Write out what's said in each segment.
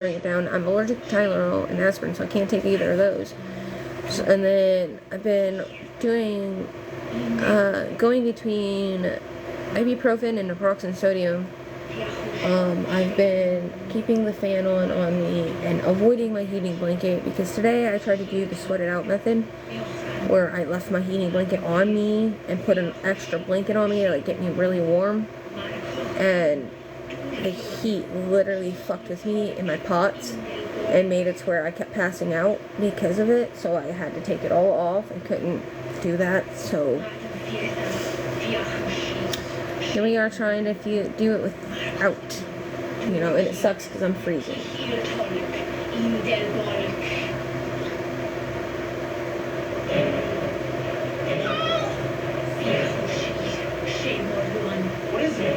Bring it down. I'm allergic to Tylenol and aspirin, so I can't take either of those. So, and then I've been doing, going between ibuprofen and naproxen sodium. I've been keeping the fan on me and avoiding my heating blanket because today I tried to do the sweat it out method where I left my heating blanket on me and put an extra blanket on me to like get me really warm, and the heat literally fucked with me in my pots and made it to where I kept passing out because of it, so I had to take it all off and couldn't do that. So here we are trying to do it without, and it sucks because I'm freezing. What is it?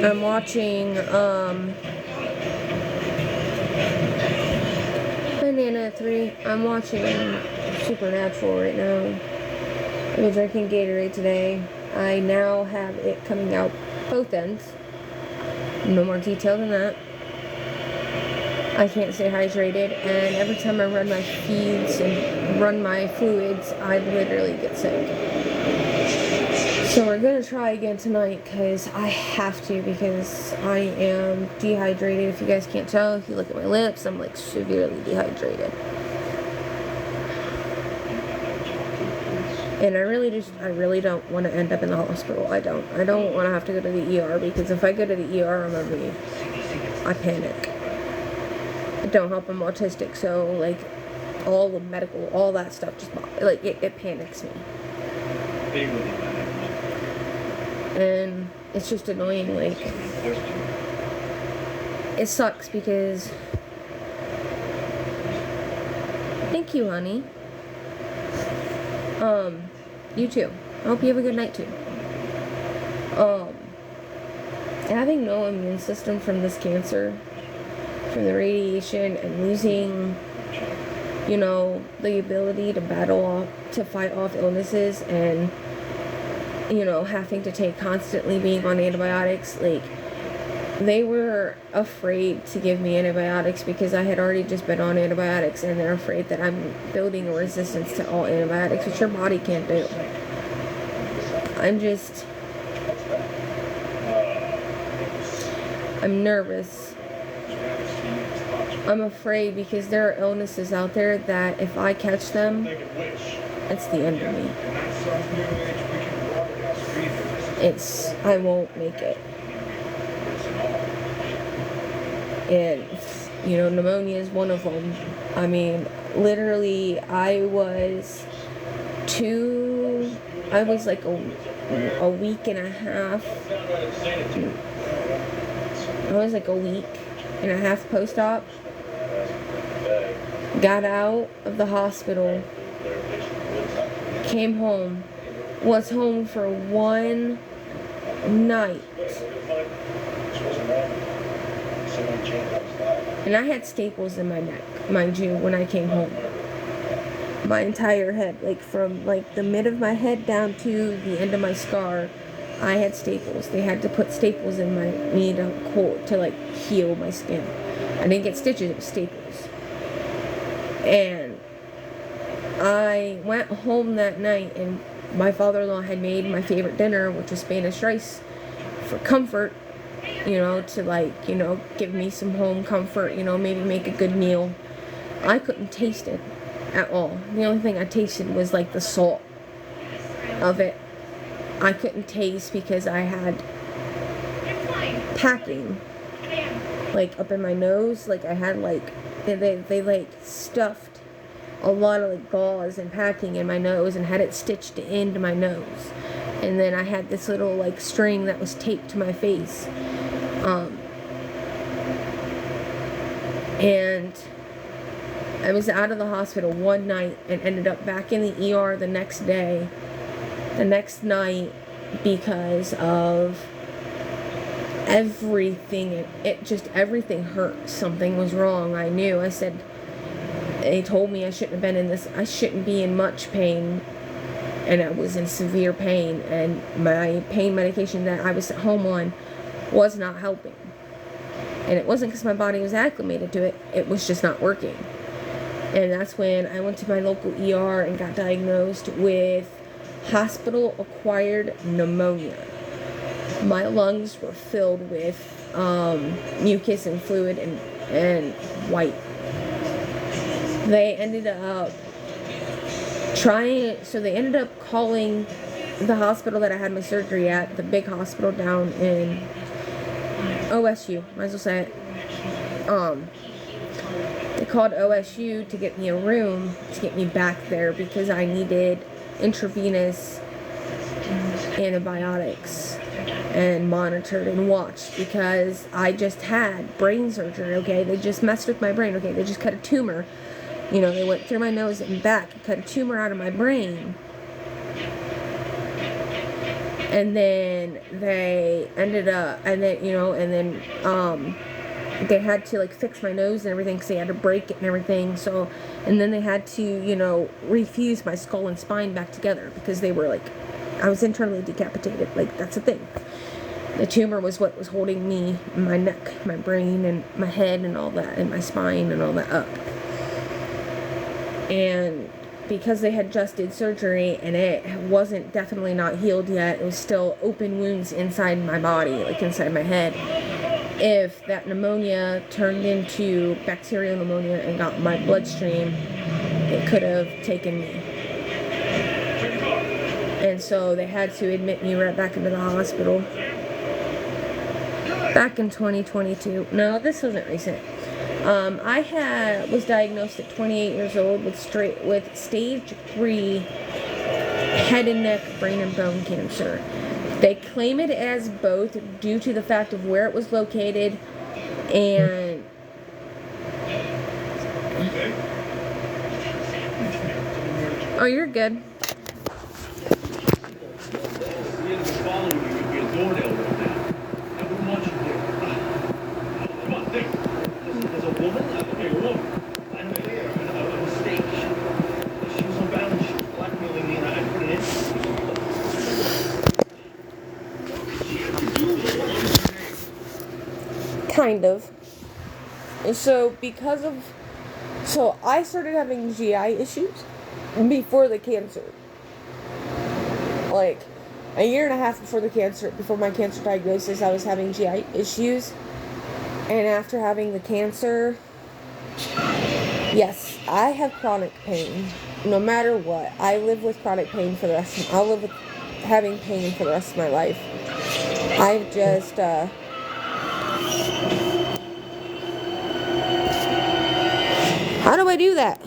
I'm watching, Banana 3. I'm watching Supernatural right now. I've been drinking Gatorade today. I now have it coming out both ends. No more detail than that. I can't stay hydrated, and every time I run my feeds and run my fluids, I literally get sick. So we're going to try again tonight because I have to, because I am dehydrated. If you guys can't tell, if you look at my lips, I'm like severely dehydrated. And I really don't want to end up in the hospital. I don't want to have to go to the ER, because if I go to the ER, I panic. It don't help, I'm autistic, so like all the medical, all that stuff just like it panics me. And it's just annoying, like, it sucks because, thank you, honey. You too. I hope you have a good night too. Having no immune system from this cancer, from the radiation, and losing, the ability to fight off illnesses, and having to constantly being on antibiotics, like, they were afraid to give me antibiotics because I had already just been on antibiotics, and they're afraid that I'm building a resistance to all antibiotics, which your body can't do. I'm nervous. I'm afraid because there are illnesses out there that if I catch them, it's the end of me. I won't make it. And, pneumonia is one of them. I mean, literally, I was like a week and a half. I was like a week and a half post-op. Got out of the hospital. Came home. Was home for one night. And I had staples in my neck, mind you, when I came home. My entire head, like from like the mid of my head down to the end of my scar, I had staples. They had to put staples in my knee to like heal my skin. I didn't get stitches, it was staples. And I went home that night, and my father-in-law had made my favorite dinner, which was Spanish rice, for comfort, to give me some home comfort, maybe make a good meal. I couldn't taste it at all. The only thing I tasted was like the salt of it. I couldn't taste because I had packing, like up in my nose. Like I had like, they like stuffed a lot of like gauze and packing in my nose and had it stitched into my nose. And then I had this little like string that was taped to my face. And I was out of the hospital one night and ended up back in the ER the next night, because of everything, everything hurt. Something was wrong. I knew. They told me I shouldn't be in much pain, and I was in severe pain, and my pain medication that I was at home on was not helping. And it wasn't because my body was acclimated to it, it was just not working. And that's when I went to my local ER and got diagnosed with hospital-acquired pneumonia. My lungs were filled with mucus and fluid and white. They ended up calling the hospital that I had my surgery at, the big hospital down in OSU, might as well say it. They called OSU to get me a room to get me back there because I needed intravenous antibiotics and monitored and watched because I just had brain surgery, okay? They just messed with my brain, okay? They just cut a tumor. You know, they went through my nose and back and cut a tumor out of my brain. And then they they had to like fix my nose and everything because they had to break it and everything. So, and then they had to, refuse my skull and spine back together because they were like, I was internally decapitated. Like, that's the thing. The tumor was what was holding me, my neck, my brain, and my head and all that, and my spine and all that up. And because they had just did surgery and it wasn't definitely not healed yet, it was still open wounds inside my body, like inside my head. If that pneumonia turned into bacterial pneumonia and got my bloodstream, it could have taken me. And so they had to admit me right back into the hospital. Back in 2022. No, this wasn't recent. I was diagnosed at 28 years old with stage 3 head and neck, brain and bone cancer. They claim it as both due to the fact of where it was located and oh, you're good. Kind of. So I started having GI issues before the cancer. Like a year and a half before my cancer diagnosis, I was having GI issues. And after having the cancer, yes, I have chronic pain. No matter what, I live with chronic pain I'll live with having pain for the rest of my life. I've just, how do I do that?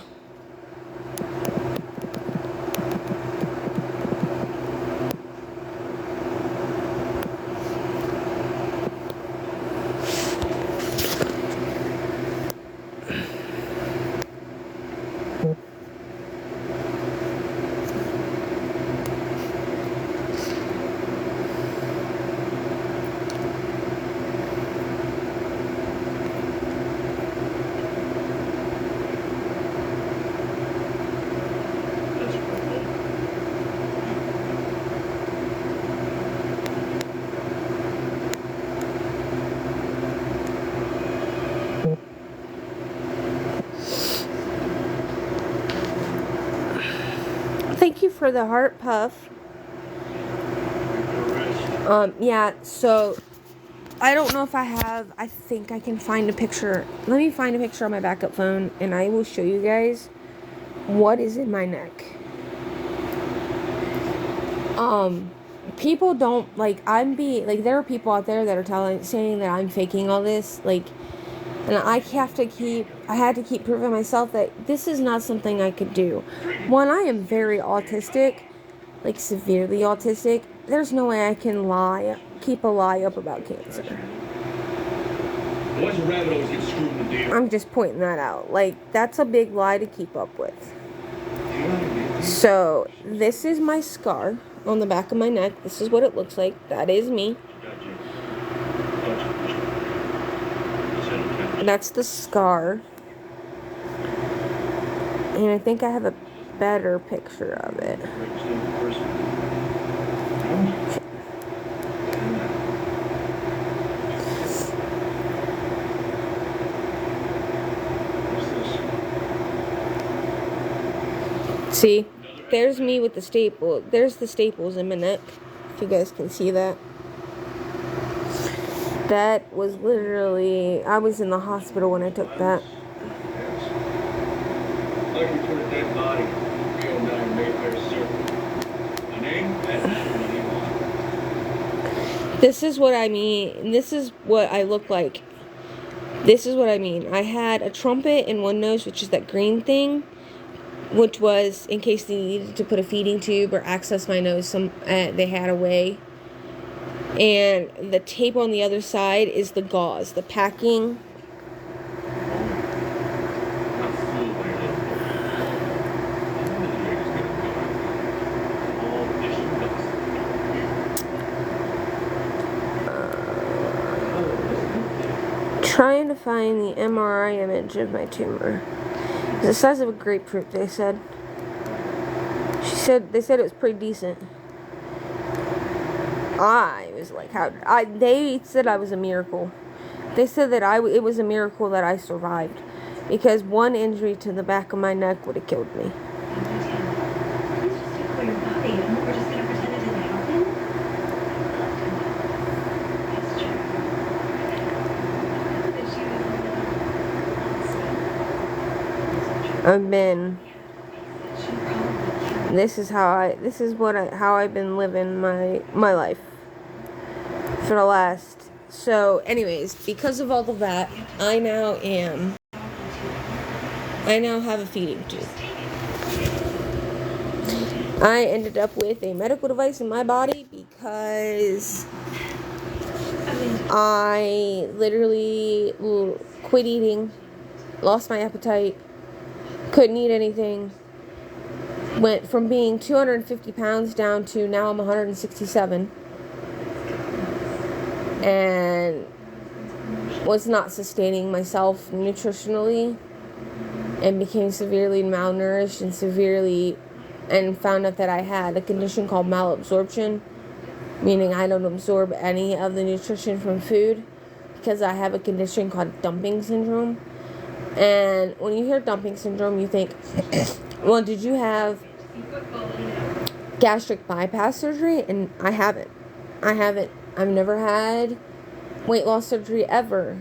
Thank you for the heart puff. Yeah, so I don't know if I think I can find a picture. Let me find a picture on my backup phone and I will show you guys what is in my neck. People don't, there are people out there that are saying that I'm faking all this, and I had to keep proving myself that this is not something I could do. One, I am very autistic, severely autistic. There's no way I can keep a lie up about cancer. Why's a rabbit always get screwed in the deer? I'm just pointing that out. That's a big lie to keep up with. So, this is my scar on the back of my neck. This is what it looks like. That is me. That's the scar. And I think I have a better picture of it. See, there's me with the staple. There's the staples in my neck. If you guys can see that. That was literally, I was in the hospital when I took that. Looking for a dead body. 309 Mayfair Circle. My name? This is what I mean. This is what I look like. This is what I mean. I had a trumpet in one nose, which is that green thing, which was in case they needed to put a feeding tube or access my nose. They had a way. And the tape on the other side is the gauze, the packing. Trying to find the MRI image of my tumor. It's the size of a grapefruit, they said. They said it was pretty decent. I was like, they said I was a miracle. They said that it was a miracle that I survived, because one injury to the back of my neck would have killed me. This is how I've been living my life for the last. So anyways, because of all of that, I now have a feeding tube. I ended up with a medical device in my body because I literally quit eating, lost my appetite, couldn't eat anything, went from being 250 pounds down to now I'm 167, and was not sustaining myself nutritionally, and became severely malnourished and found out that I had a condition called malabsorption, meaning I don't absorb any of the nutrition from food because I have a condition called dumping syndrome. And when you hear dumping syndrome, you think, well, did you have gastric bypass surgery? And I haven't. I've never had weight loss surgery ever.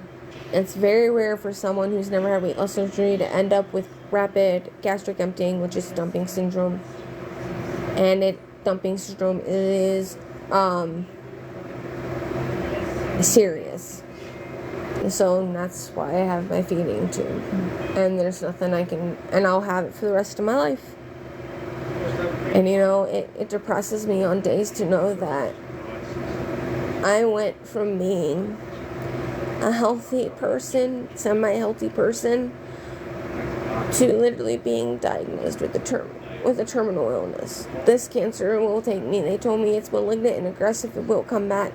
It's very rare for someone who's never had weight loss surgery to end up with rapid gastric emptying, which is dumping syndrome. And dumping syndrome is serious. So that's why I have my feeding tube. And there's nothing and I'll have it for the rest of my life. And it depresses me on days to know that I went from being a healthy person, semi-healthy person, to literally being diagnosed with a terminal illness. This cancer will take me. They told me it's malignant and aggressive. It will come back.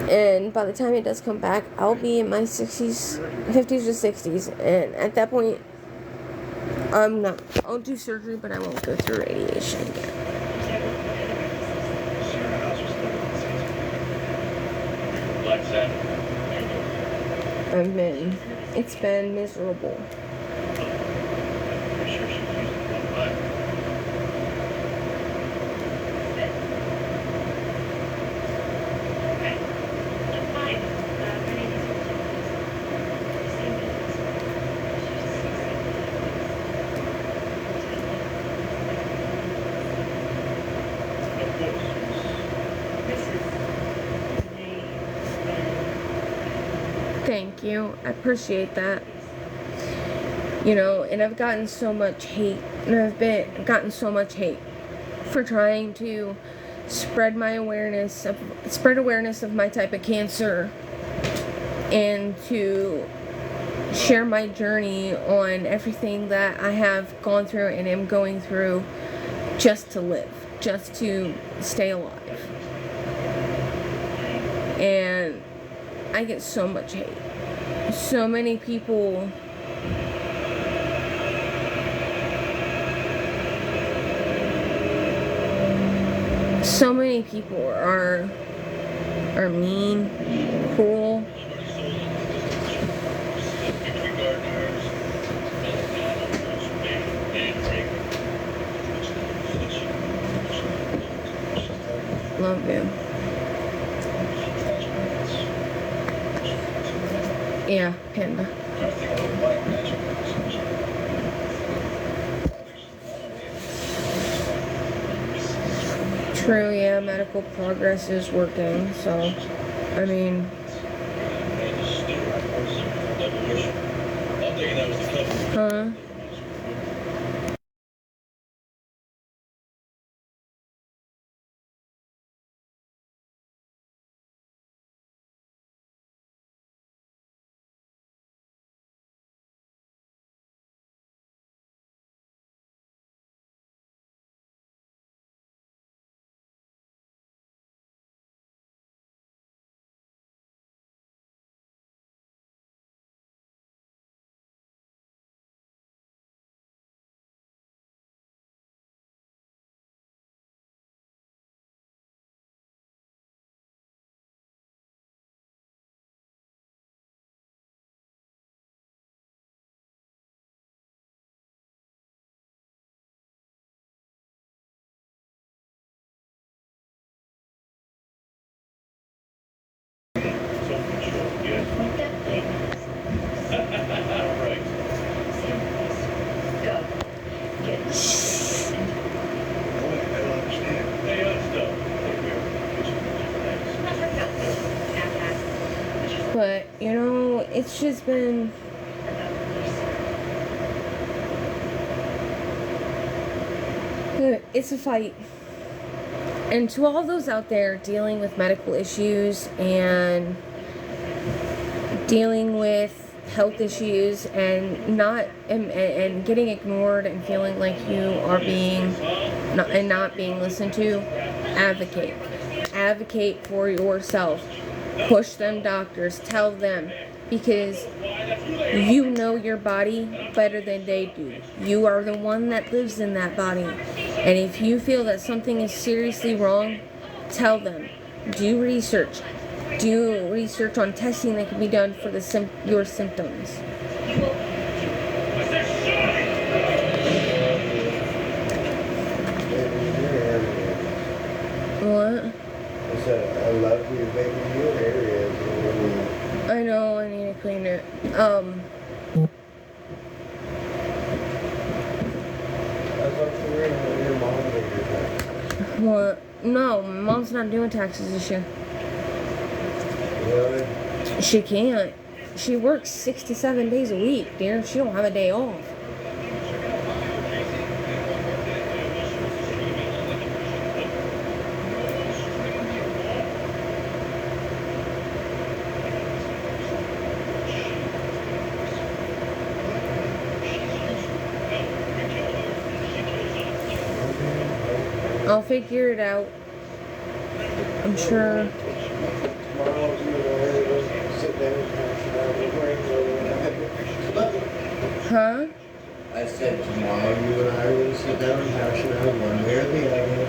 And by the time it does come back, I'll be in my 50s or 60s. And at that point, I'll do surgery, but I won't go through radiation again. It's been miserable. Thank you. I appreciate that. And I've gotten so much hate. And I've gotten so much hate for trying to spread awareness of my type of cancer, and to share my journey on everything that I have gone through and am going through just to live, just to stay alive. And I get so much hate. so many people are mean, cruel. Love you. Yeah, Panda. True, yeah, medical progress is working, so, I mean, huh? But, you know, it's just been... It's a fight. And to all those out there dealing with medical issues and dealing with health issues and and getting ignored and feeling like you are being not being listened to, advocate for yourself. Push them doctors, tell them, because you know your body better than they do. You are the one that lives in that body. And if you feel that something is seriously wrong, tell them. Do research. Do research on testing that can be done for your symptoms. What? I said, I love you, baby. Your area is I know, I need to clean it. I thought you were in your mom did your taxes. What? No, my mom's not doing taxes this year. Really? She can't. She works 6 to 7 days a week, dear. She don't have a day off. I'll figure it out. I'm sure. Tomorrow, you and I will sit down and hash it out. We'll bring it. Huh? I said, tomorrow, you and I will sit down and hash it out one way or the other.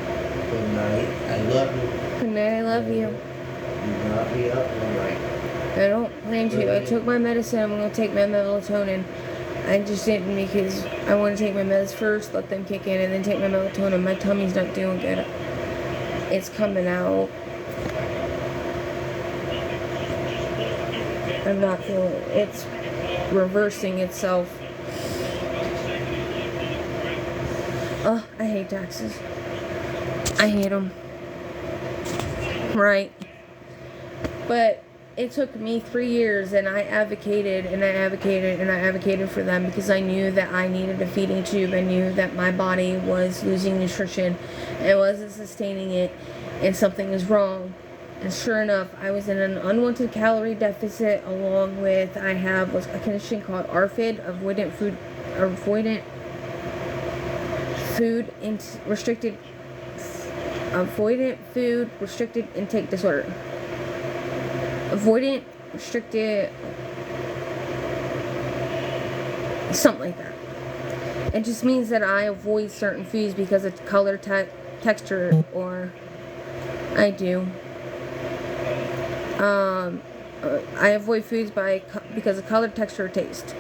Good night. I love you. Good night, I love you. Do not be up all night. I don't plan to. I took my medicine. I'm going to take my melatonin. I just didn't because I want to take my meds first, let them kick in, and then take my melatonin. My tummy's not doing good. It's coming out. I'm not feeling it. It's reversing itself. Oh, I hate taxes. I hate them. Right. But it took me 3 years, and I advocated and I advocated and I advocated for them because I knew that I needed a feeding tube. I knew that my body was losing nutrition and wasn't sustaining it, and something was wrong. And sure enough, I was in an unwanted calorie deficit, along with I have a condition called ARFID, avoidant food restricted intake disorder. Avoidant restricted Something like that. It just means that I avoid certain foods because of color, texture, or I do. I avoid foods because of color, texture, or taste.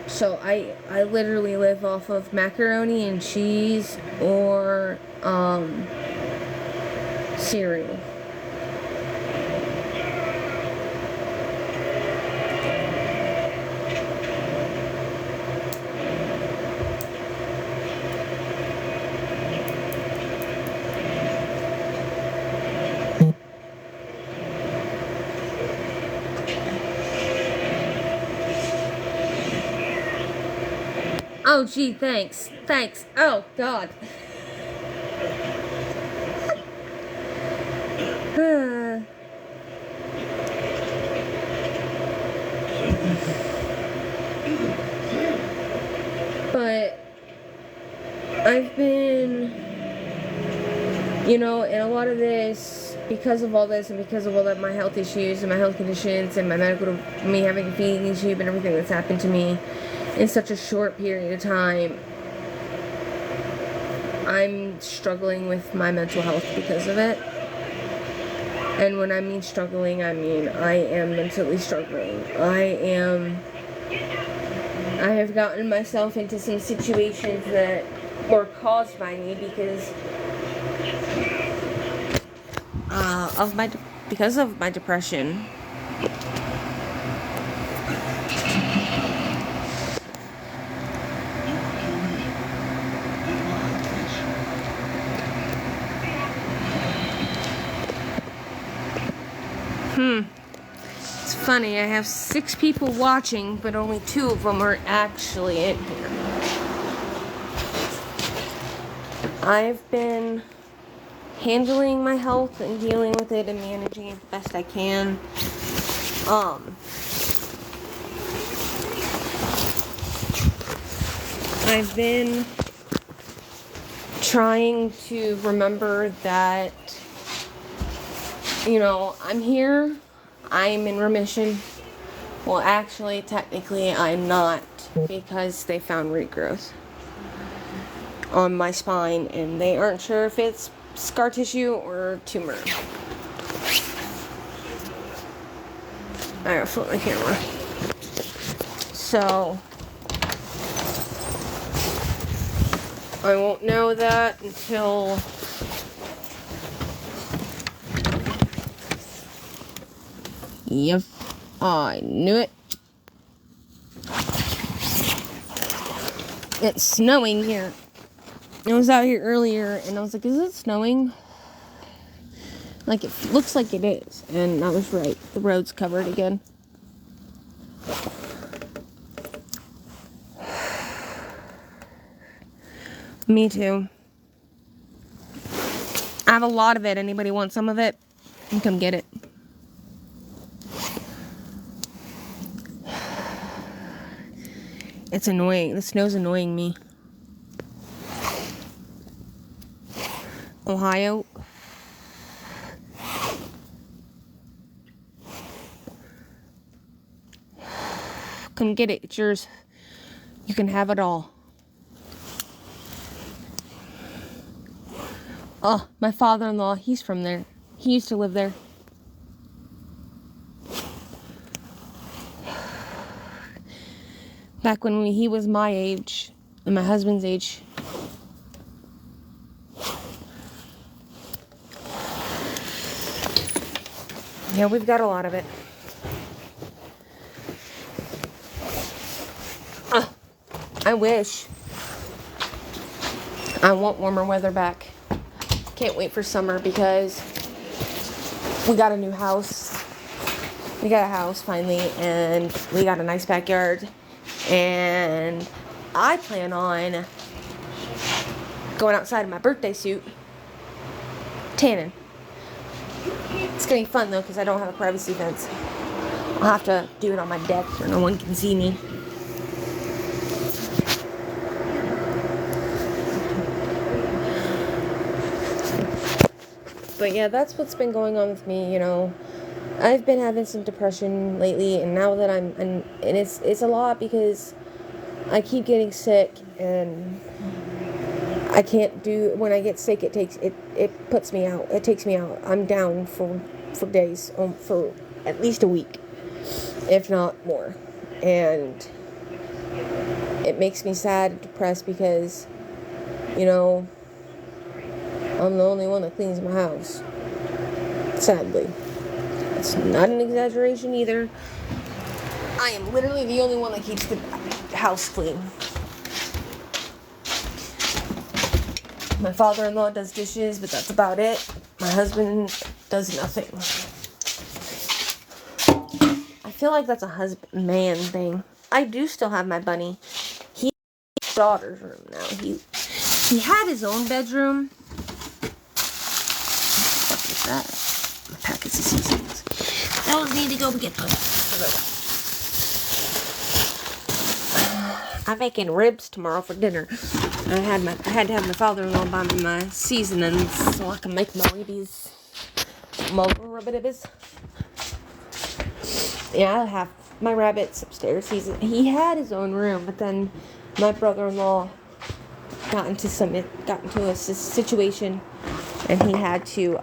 So I literally live off of macaroni and cheese or cereal. Oh, gee, thanks. Thanks. Oh, God. But I've been, in a lot of this, because of all this and because of all that, my health issues and my health conditions and me having a feeding tube and everything that's happened to me in such a short period of time, I'm struggling with my mental health because of it. And when I mean struggling, I mean I am mentally struggling. I have gotten myself into some situations that were caused by me because of my depression. It's funny, I have 6 people watching, but only 2 of them are actually in here. I've been handling my health and dealing with it and managing it the best I can. I've been trying to remember that, I'm here, I'm in remission. Well, actually, technically, I'm not, because they found regrowth on my spine, and they aren't sure if it's scar tissue or tumor. I gotta flip my camera. So, I won't know that until yep, I knew it. It's snowing here. I was out here earlier and I was like, is it snowing? Like, it looks like it is. And I was right. The road's covered again. Me too. I have a lot of it. Anybody want some of it? You can come get it. It's annoying. The snow's annoying me. Ohio. Come get it. It's yours. You can have it all. Oh, my father-in-law, he's from there. He used to live there. Back when he was my age and my husband's age. Yeah, we've got a lot of it. I wish. I want warmer weather back. Can't wait for summer because we got a new house. We got a house finally, and we got a nice backyard. And I plan on going outside in my birthday suit, tanning. It's gonna be fun though because I don't have a privacy fence. I'll have to do it on my deck where no one can see me. But yeah, that's what's been going on with me, I've been having some depression lately, and now that and it's a lot because I keep getting sick, and I can't do, when I get sick, it puts me out. It takes me out. I'm down for days, for at least a week, if not more. And it makes me sad and depressed because, you know, I'm the only one that cleans my house. Sadly. It's not an exaggeration either. I am literally the only one that keeps the house clean. My father-in-law does dishes, but that's about it. My husband does nothing. I feel like that's a man thing. I do still have my bunny. He's in his daughter's room now. He had his own bedroom. What the fuck is that? My packets of seasonings. Those need to go get those. I'm making ribs tomorrow for dinner. I had to have my father-in-law buy me my seasonings so I can make my ribbies. Yeah, I have my rabbits upstairs. He had his own room, but then my brother-in-law got into a situation, and he had to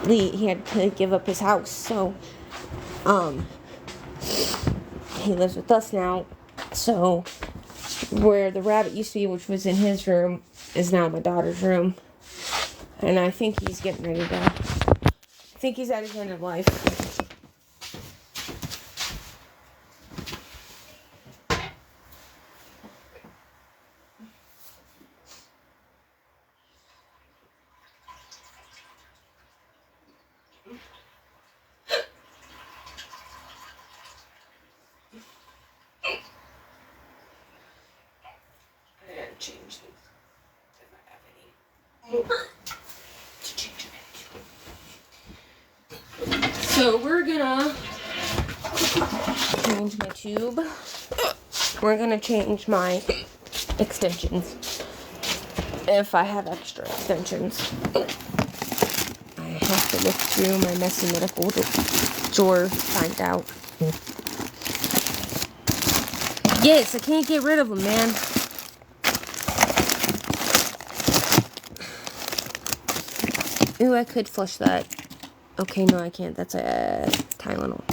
he had to give up his house. So he lives with us now. So where the rabbit used to be, which was in his room, is now my daughter's room. And I think he's getting ready to go. I think he's at his end of life. Change these if I have any to change them. So we're gonna change my tube. We're gonna change my extensions if I have extra extensions. I have to look through my messy medical drawer to find out. Yes, I can't get rid of them, man. Ooh, I could flush that. Okay, no, I can't. That's a Tylenol.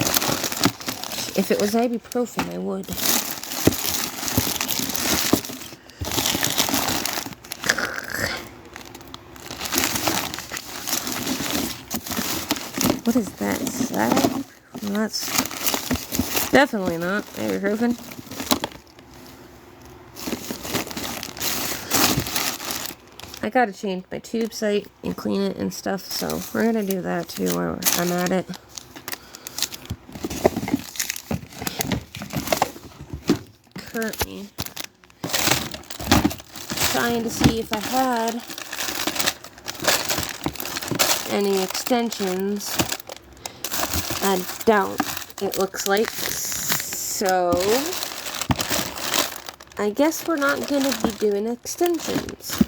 If it was ibuprofen, I would. What is that? Is that? Well, that's definitely not ibuprofen. I gotta change my tube site and clean it and stuff, so we're gonna do that too while I'm at it. Currently trying to see if I had any extensions. I don't, it looks like. So I guess we're not gonna be doing extensions.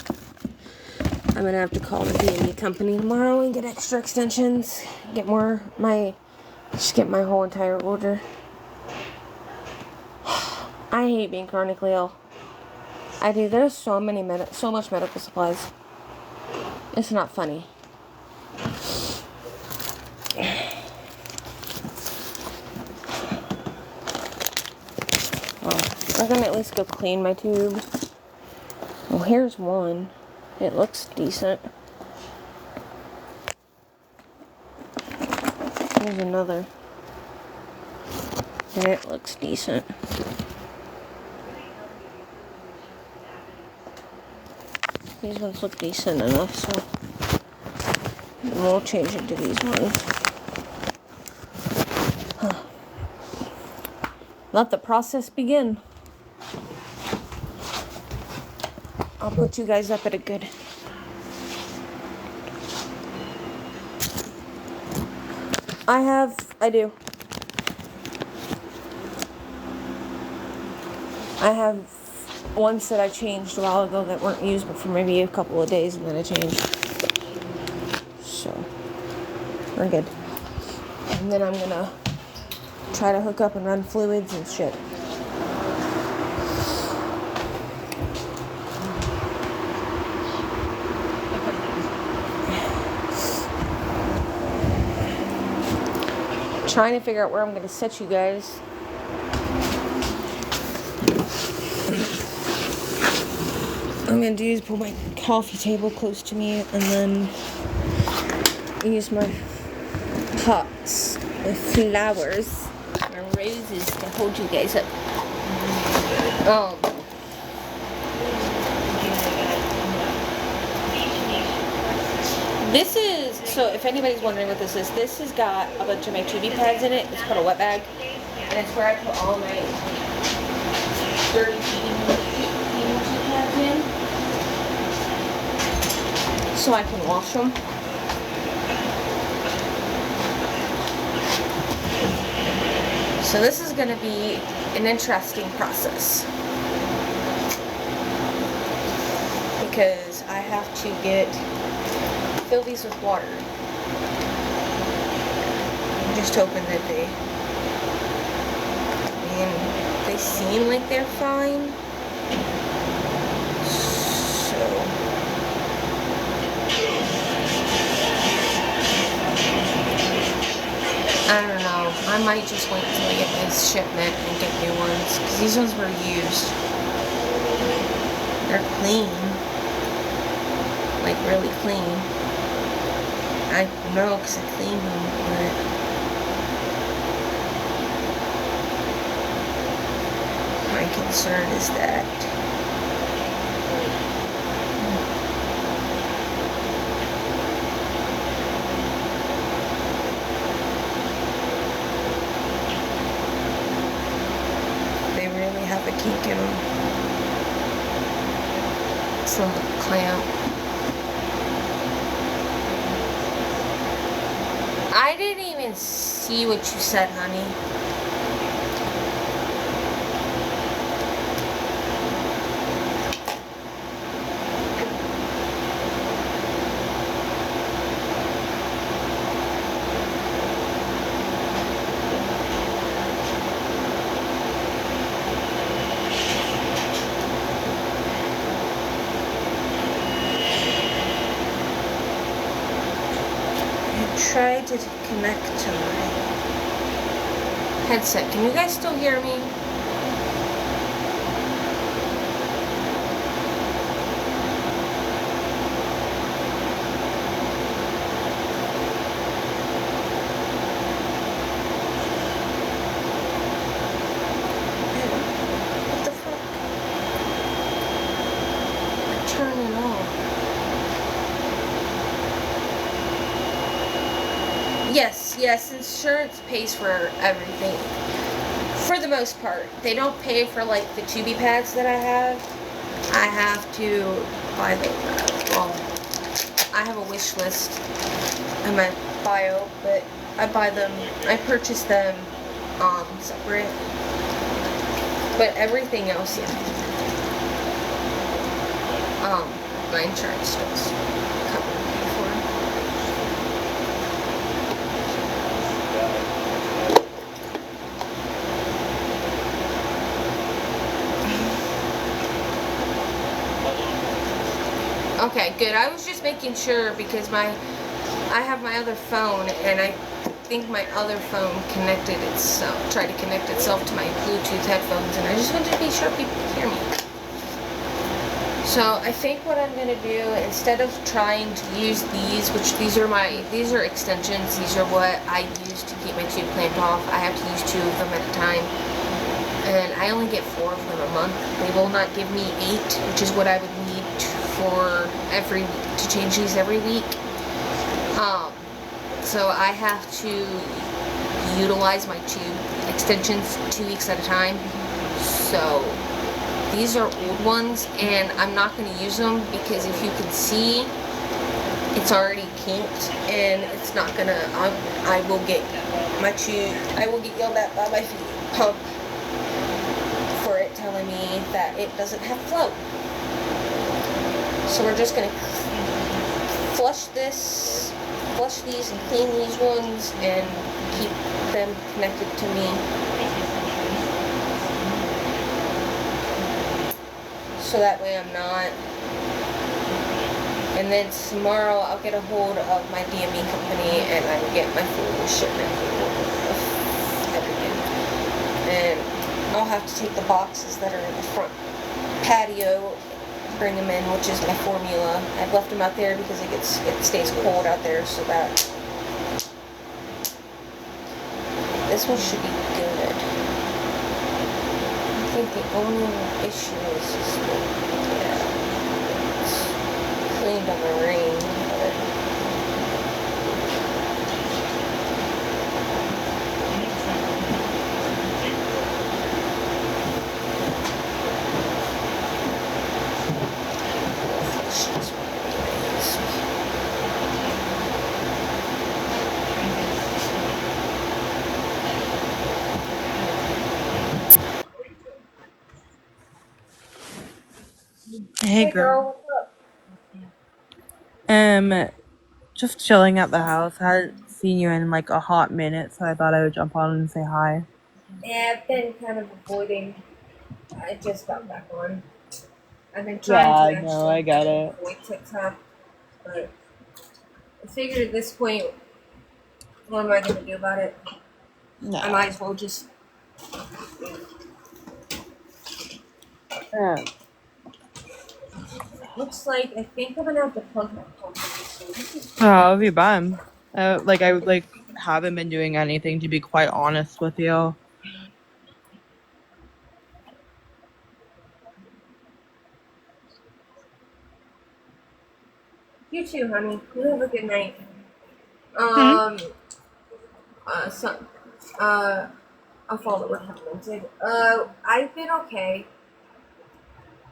I'm gonna have to call the D&D company tomorrow and get extra extensions. Just get my whole entire order. I hate being chronically ill. I do. There's so much medical supplies. It's not funny. Well, I'm gonna at least go clean my tube. Well, here's one. It looks decent. Here's another. And it looks decent. These ones look decent enough, so we'll change it to these ones. Let the process begin. I'll put you guys up at a good. I do. I have ones that I changed a while ago that weren't used but for maybe a couple of days, and then I changed. So, we're good. And then I'm gonna try to hook up and run fluids and shit. Trying to figure out where I'm gonna set you guys. I'm gonna do is pull my coffee table close to me and then use my pots with flowers and roses to hold you guys up. This is, so if anybody's wondering what this has got a bunch of my Tubi pads in it. It's called a wet bag. And it's where I put all my dirty feeding tube pads in. So I can wash them. So this is going to be an interesting process. Because I have to fill these with water. I'm just hoping that they seem like they're fine. So I don't know. I might just wait until I get this shipment and get new ones, because these ones were used. They're clean. Like really clean. I know because I cleaned them, but my concern is that they really have a kink in them from the clamp. I didn't even see what you said, honey. Try to connect to my headset. Can you guys still hear me? What the fuck? Turn it off. Yes, insurance pays for everything. For the most part. They don't pay for like the Tubi pads that I have. I have to buy them. Well, I have a wish list in my bio, but I buy them, I purchase them separate. But everything else, yeah. My insurance does cover me for. Okay, good. I was just making sure because I have my other phone and I think my other phone tried to connect itself to my Bluetooth headphones, and I just wanted to be sure people could hear me. So I think what I'm going to do, instead of trying to use these, which these are extensions, these are what I use to keep my tube clamped off. I have to use 2 of them at a time. And I only get 4 of them a month. They will not give me 8, which is what I would need to change these every week. So I have to utilize my tube extensions 2 weeks at a time. So these are old ones, and I'm not going to use them because if you can see, it's already kinked, and it's not gonna. I will get yelled at by my pump for it telling me that it doesn't have flow. So we're just gonna flush this flush these and clean these ones and keep them connected to me. So that way I'm not. And then tomorrow I'll get a hold of my DME company and I will get my full shipment of everything. And I'll have to take the boxes that are in the front patio, bring them in, which is my formula. I've left them out there because it stays cold out there, so that this one should be good. I think the only issue is that it's cleaned on the ring, but Hey girl. Just chilling at the house. I hadn't seen you in like a hot minute, so I thought I would jump on and say hi. yeah, I've been kind of avoiding. I just got back on. I've been trying to actually I get it. avoid TikTok, but I figured at this point, what am I going to do about it? No. I might as well just. Yeah. Looks like I think I'm gonna have to plug my phone. Oh, how have you been? I haven't been doing anything, to be quite honest with you. You too, honey. You have a good night. So, I'll follow what happened. I've been okay.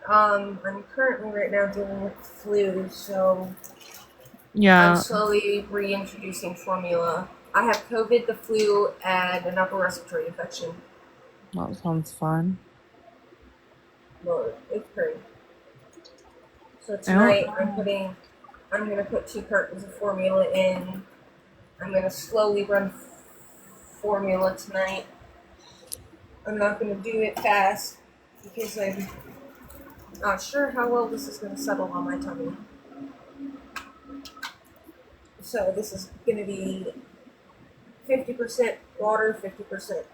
I'm currently right now dealing with the flu, so Yeah. I'm slowly reintroducing formula. I have COVID, the flu, and an upper respiratory infection. That sounds fun. Well, it's great. So tonight I'm gonna put 2 cartons of formula in. I'm gonna slowly run formula tonight. I'm not gonna do it fast because I'm not sure how well this is gonna settle on my tummy. So this is gonna be 50% water, 50%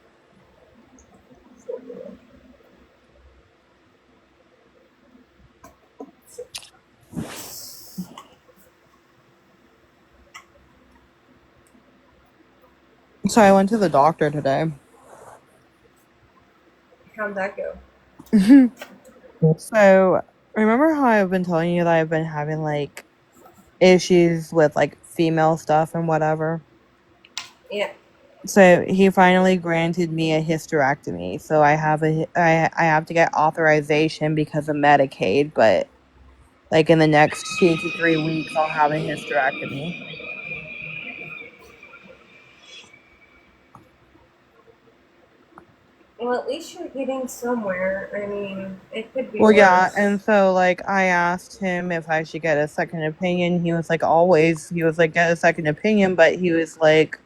formula. So I went to the doctor today. How'd that go? So remember how I've been telling you that I've been having like issues with like female stuff and whatever? Yeah. So he finally granted me a hysterectomy. So I have to get authorization because of Medicaid, but like in the next 2 to 3 weeks I'll have a hysterectomy. Well, at least you're getting somewhere. I mean, it could be Well, yeah, worse. and so like I asked him if I should get a second opinion. He was like, always. He was like, get a second opinion, but he was like,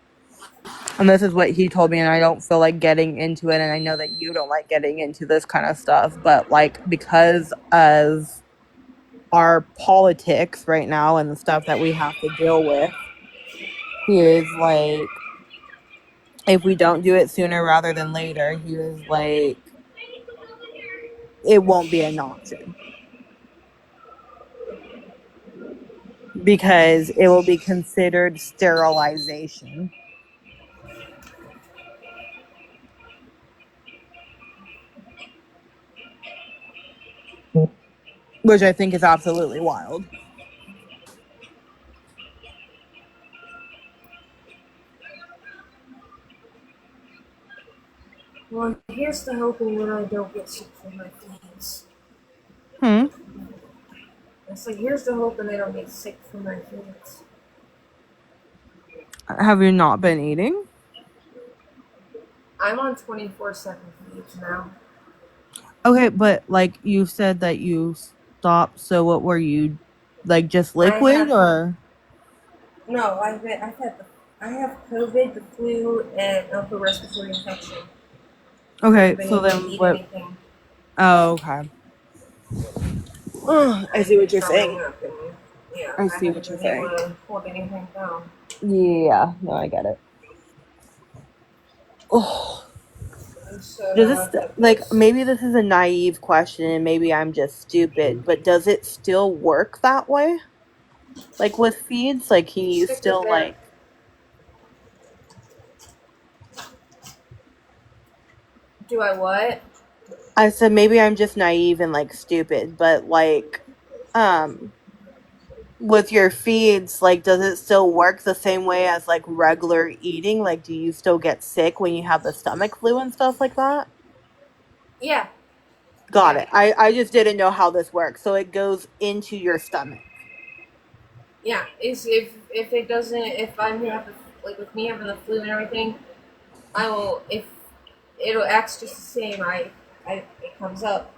and this is what he told me, and I don't feel like getting into it, and I know that you don't like getting into this kind of stuff, but like because of our politics right now and the stuff that we have to deal with, he is like, if we don't do it sooner rather than later, he was like, it won't be an option because it will be considered sterilization. Which I think is absolutely wild. Well, here's to hoping that I don't get sick from my fleas. It's like, here's to hoping I don't get sick from my fleas. Have you not been eating? I'm on 24/7 feeds now. Okay, but like you said that you stopped, so what were you, like just liquid or? No, I have COVID, the flu, and upper respiratory infection. I Okay, haven't been so able to then eat what? anything. Oh, okay. I I've see been what you're throwing saying. up, and yeah, I I see haven't what you're been able saying. to hold anything down. Yeah, no, I get it. Oh, And so does now this I've got like this. maybe this is a naive question and maybe I'm just stupid, but does it still work that way? Like with feeds, like can you Stick with still that. like Do I what? I said maybe I'm just naive and like stupid, but like um with your feeds, like does it still work the same way as like regular eating? Like do you still get sick when you have the stomach flu and stuff like that? Yeah, Got yeah, it. I just didn't know how this works. So it goes into your stomach. yeah. Is if it doesn't, if I'm have the, like with me having the flu and everything, I will if it'll act just the same. I it comes up.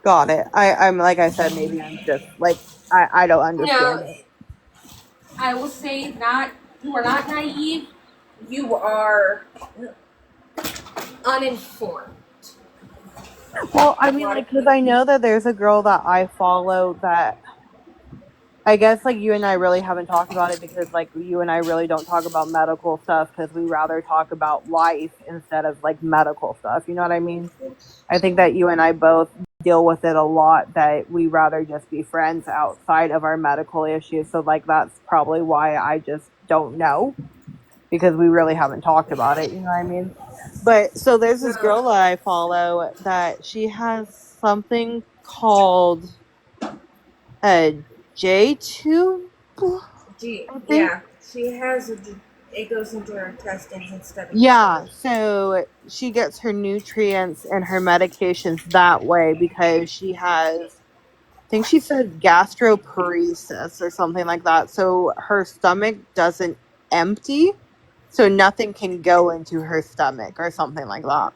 Got it. I'm like I said, maybe I'm just like I don't understand No, it. I will say not. You are not naive. You are uninformed. Well, I A mean, lot of like, because people. I know that there's a girl that I follow that I guess like you and I really haven't talked about it because like you and I really don't talk about medical stuff because we rather talk about life instead of like medical stuff. You know what I mean? I think that you and I both deal with it a lot that we rather just be friends outside of our medical issues. So like that's probably why I just don't know because we really haven't talked about it, you know what I mean? But so there's this No, girl that I follow that she has something called a J tube, I think. yeah, she has a. It goes into her intestines instead Yeah, of. so she gets her nutrients and her medications that way because she has, I think she said gastroparesis or something like that. So her stomach doesn't empty, so nothing can go into her stomach or something like that.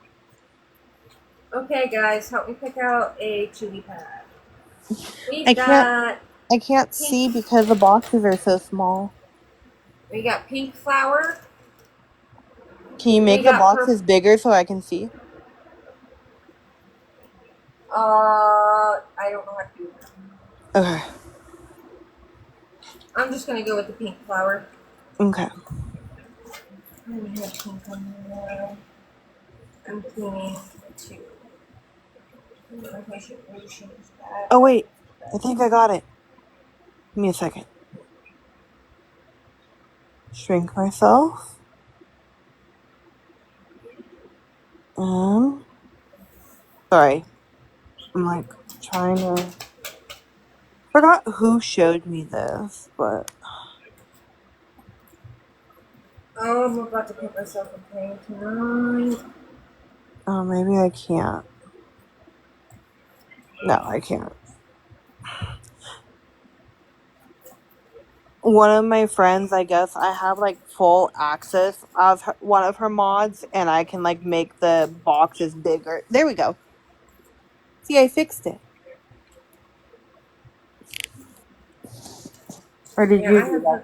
Okay, guys, help me pick out a chili pad. I We've can't got I can't pink. see because the boxes are so small. We got pink flower. Can you We make the got purple. boxes bigger so I can see? I don't know how to do that. Okay. I'm just gonna go with the pink flower. Okay. I only have pink on there. I'm cleaning too. I should really change that. Oh wait. I think I got it. Give me a second. Shrink myself. Um sorry. I'm like trying to forgot who showed me this, but I'm about to put myself in pain tonight. oh maybe I can't. No, I can't. One of my friends, I guess I have like full access of one of her mods and I can like make the boxes bigger. There we go. See, I fixed it. Or did Yeah, you I do have that?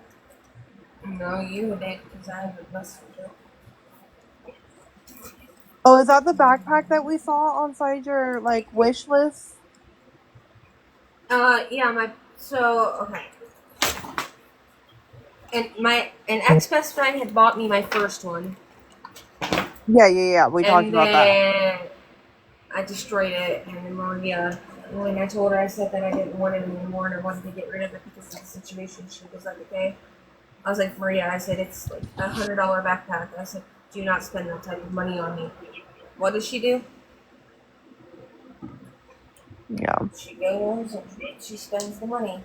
the. No, you did because I have the best of it. Oh, is that the backpack that we saw on side your like wish list? Yeah, my. So, okay. And an ex best friend had bought me my first one. Yeah, yeah, yeah. We talked And about that. then I destroyed it. And then Maria, when I told her, I said that I didn't want it anymore and I wanted to get rid of it because of the situation, she was like, okay. I was like, Maria, I said, it's like $100 backpack. I said, do not spend that type of money on me. What does she do? Yeah. She goes and she spends the money.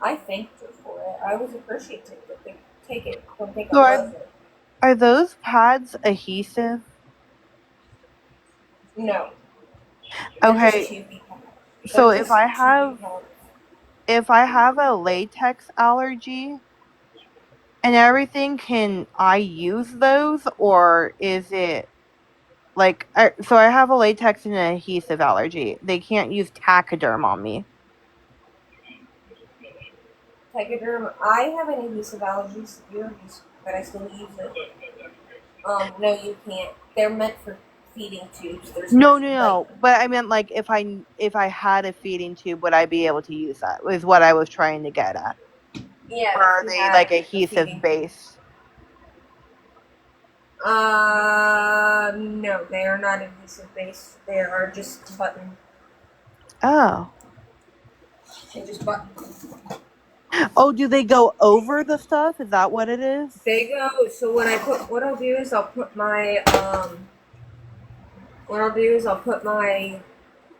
I thanked her for it. I was appreciative that they take it. Don't think So I wasn't. are those pads adhesive? No, they're just Okay. 2 feet. So They're just 2 feet held. if I have a latex allergy and everything, can I use those or is it like so I have a latex and an adhesive allergy. They can't use Taxiderm on me. Tegaderm. I have an adhesive allergies, but I still use it. No, you can't. They're meant for feeding tubes. There's No. But I meant like if I had a feeding tube, would I be able to use that? Was what I was trying to get at. yeah, Or are if you they had like a adhesive feeding. based? No, they are not adhesive based. They are just button. Oh. They just button. Oh, do they go over the stuff? Is that what it is? They go. So what I'll do is I'll put my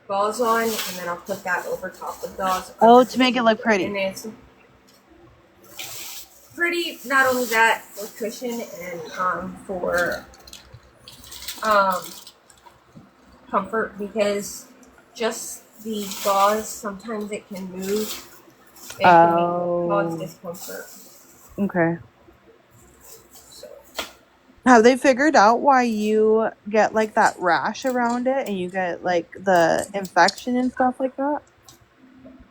gauze on, and then I'll put that over top of the gauze. Oh, to make it look pretty. And it's pretty. Not only that, for cushion and for comfort, because just the gauze sometimes it can move. It can cause discomfort. Okay. So. Have they figured out why you get like that rash around it and you get like the infection and stuff like that?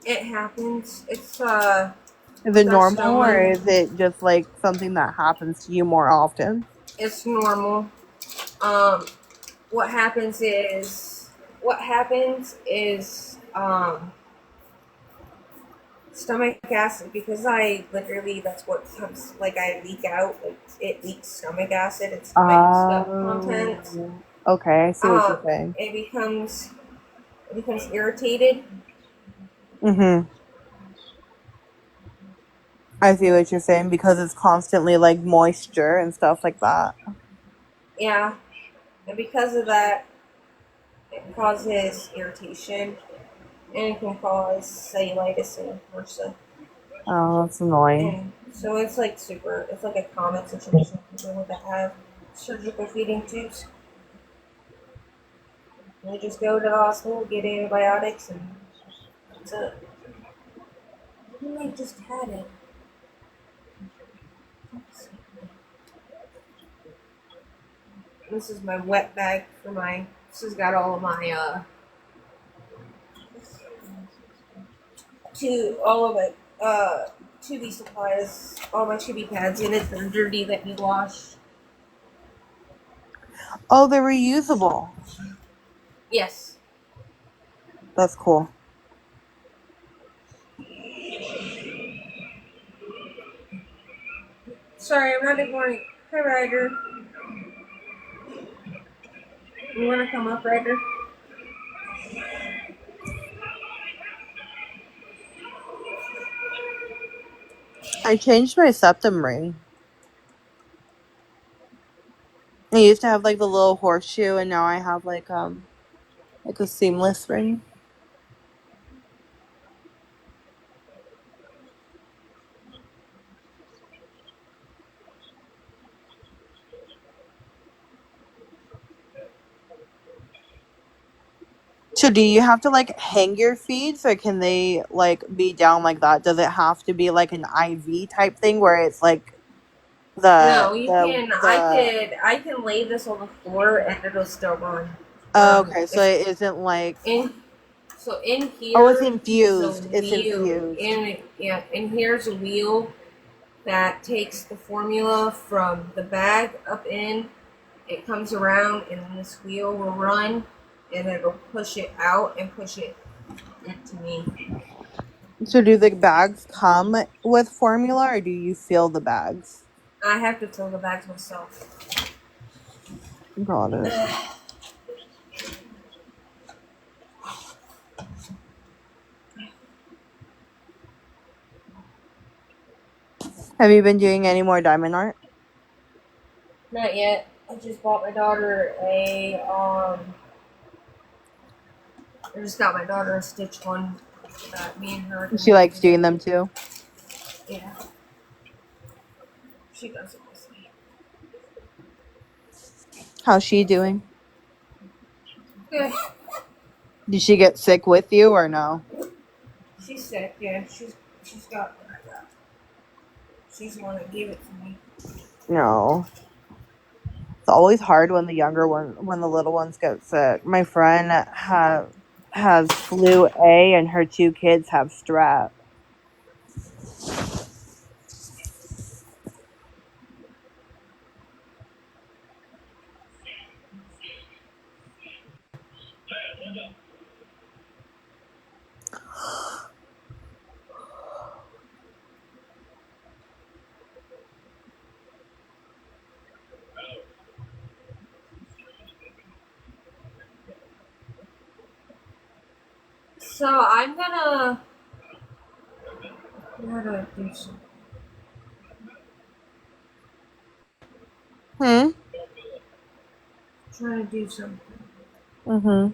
It happens. It's Is it normal or is it just like something that happens to you more often? It's normal. What happens is stomach acid, because I literally, that's what comes, like I leak out, like it leaks stomach acid and stomach stuff contents. Okay, I see what you're saying. It becomes irritated. Mm-hmm. I see what you're saying, because it's constantly like moisture and stuff like that. Yeah. And because of that, it causes irritation. And it can cause cellulitis and MRSA. Oh, that's annoying. And so it's like a common situation for people that have surgical feeding tubes. They just go to the hospital, get antibiotics, and that's it. I think I just had it. This is my wet bag for this has got all of my, tubey supplies, all my tubey pads in it. They're dirty that you wash. Oh, they're reusable. Yes. That's cool. Sorry, I'm not ignoring. Hi, Ryder. You want to come up, Ryder? I changed my septum ring. I used to have like the little horseshoe, and now I have like a seamless ring. So do you have to like hang your feeds, or can they like be down like that? Does it have to be like an IV type thing where it's like No, you can. I can lay this on the floor and it'll still run. Okay, so it isn't like in here. Oh, it's infused. It's infused. And here's a wheel that takes the formula from the bag up in. It comes around, and then this wheel will run, and it'll push it out and push it into me. So do the bags come with formula, or do you fill the bags? I have to fill the bags myself. Got it. Have you been doing any more diamond art? Not yet. I just bought my daughter I just got my daughter a stitch one that me and her. She likes doing them too? Yeah. She does it with me. How's she doing? Good. Did she get sick with you or no? She's sick, yeah. She's got what I got. She's the one that gave it to me. No. It's always hard when the little ones get sick. My friend has flu A and her 2 kids have strep. So I'm gonna do something. Trying to do something. Mm-hmm.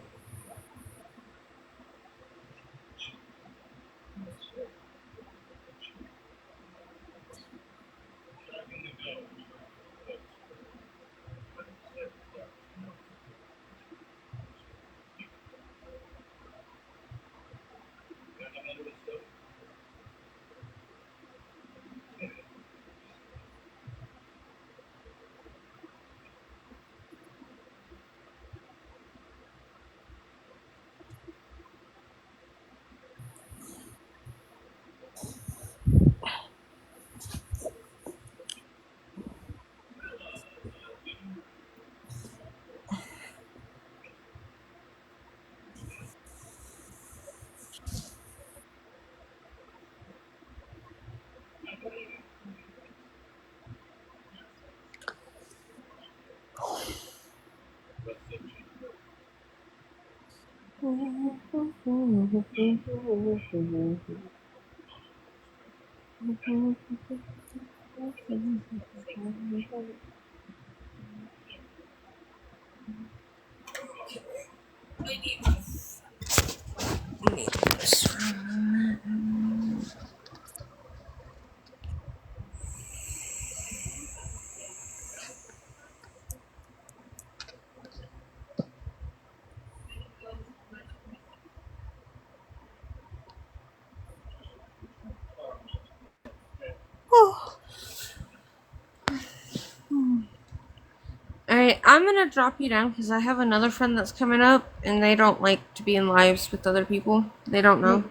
Alright, I'm gonna drop you down because I have another friend that's coming up and they don't like to be in lives with other people. They don't know.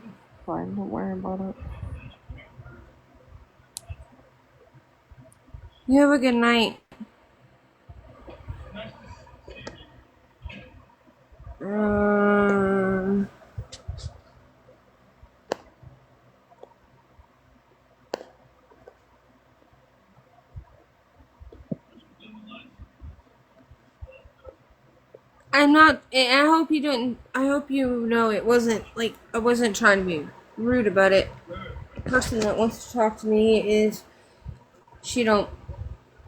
Fine, don't worry about it. You have a good night. Um, I'm not. I hope you don't. I hope you know it wasn't like I wasn't trying to be rude about it. The person that wants to talk to me is she don't.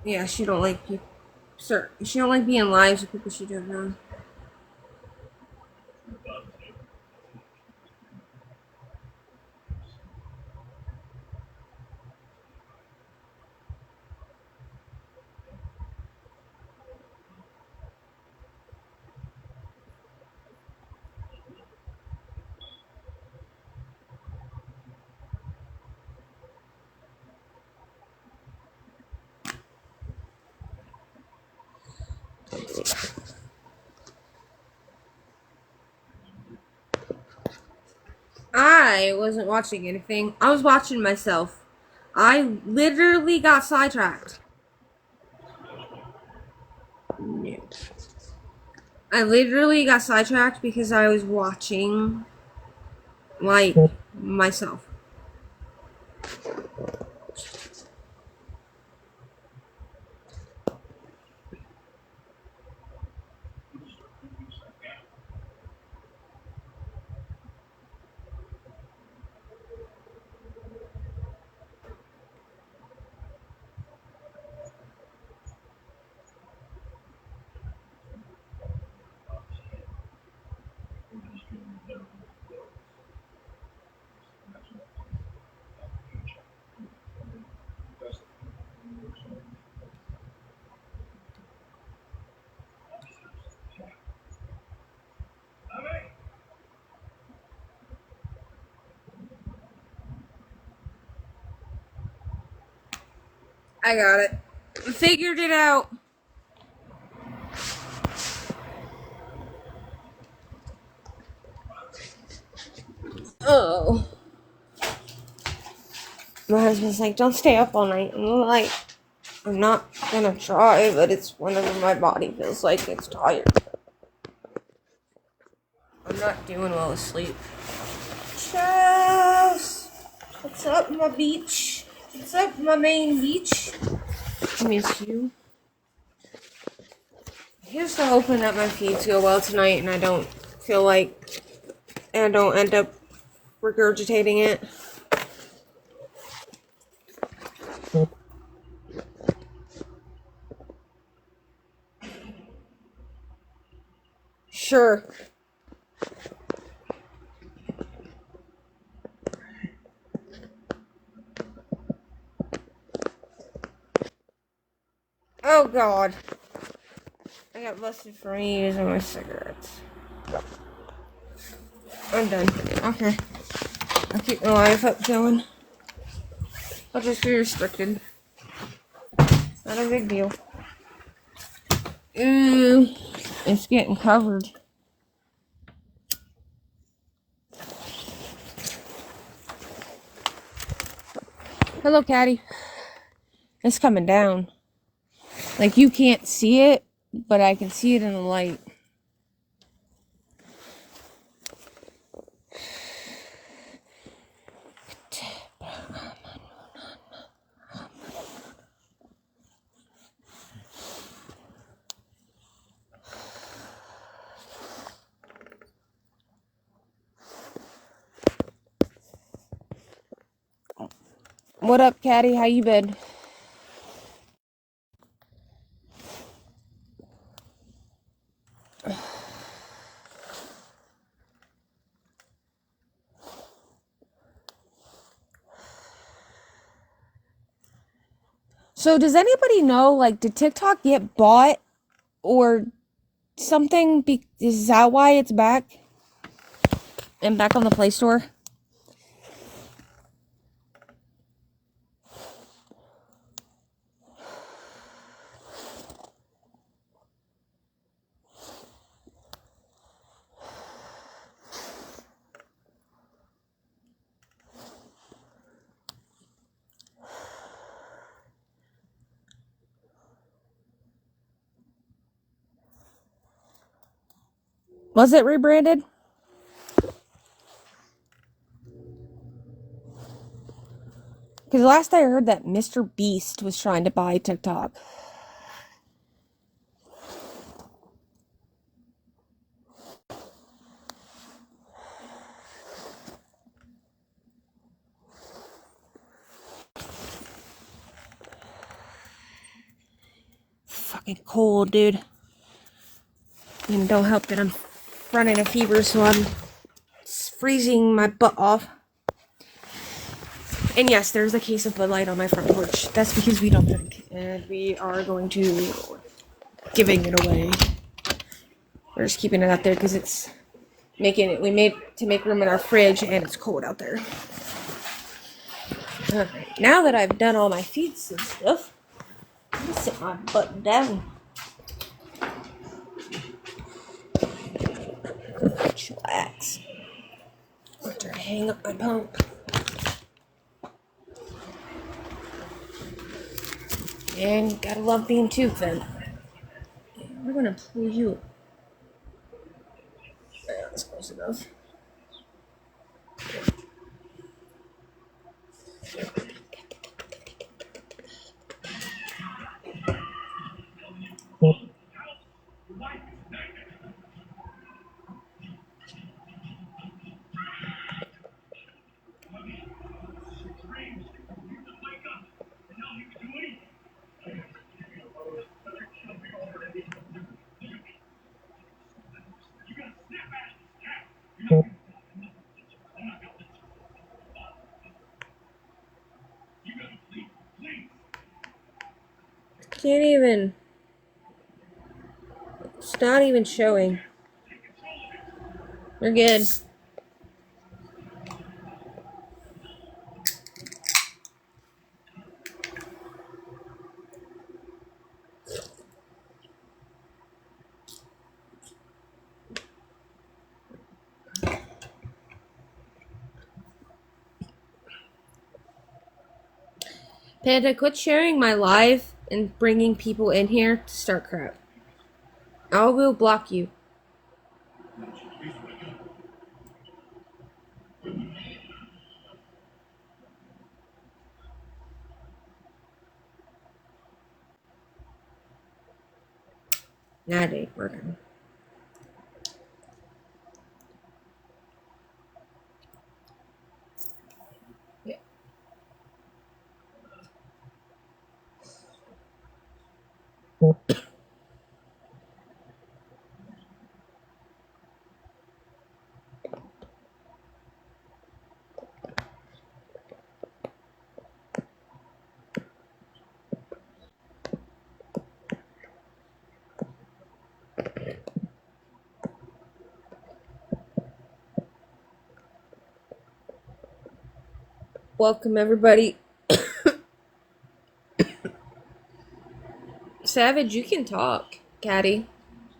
Yeah, she don't like people. Sir, she don't like being lives with people she don't know. I wasn't watching anything. I was watching myself. I literally got sidetracked. No. I literally got sidetracked because I was watching, like, myself. I got it. Figured it out. Oh. My husband's like, don't stay up all night. And I'm like, I'm not gonna try, but it's whenever my body feels like it's tired. I'm not doing well asleep. Charles! What's up, my beach? What's up, my main beach? I miss you. Here's to hoping that my feeds go well tonight and I don't feel like I don't end up regurgitating it. Sure. Oh god. I got busted for me using my cigarettes. I'm done. Okay. I'll keep my life up going. I'll just be restricted. Not a big deal. Ooh. It's getting covered. Hello, Caddy. It's coming down. Like, you can't see it, but I can see it in the light. What up, Caddy? How you been? So does anybody know, like, did TikTok get bought or something? Is that why it's back? And back on the Play Store? Was it rebranded? Because last I heard that Mr. Beast was trying to buy TikTok. Fucking cold, dude. And don't help that I'm running a fever, so I'm freezing my butt off. And yes, there's a case of Bud Light on my front porch. That's because we don't drink. And we are going to giving it away. We're just keeping it out there because it's we made to make room in our fridge and it's cold out there. Alright, now that I've done all my feeds and stuff, I'm gonna sit my butt down. Chillax. After I hang up my pump. And gotta love being toothed then. We're gonna pull you. Yeah, that's close enough. Can't even. It's not even showing. We're good. Panda, quit sharing my live and bringing people in here to start crap. I will block you. That ain't working. Yeah. Welcome, everybody. Savage, you can talk. Caddy,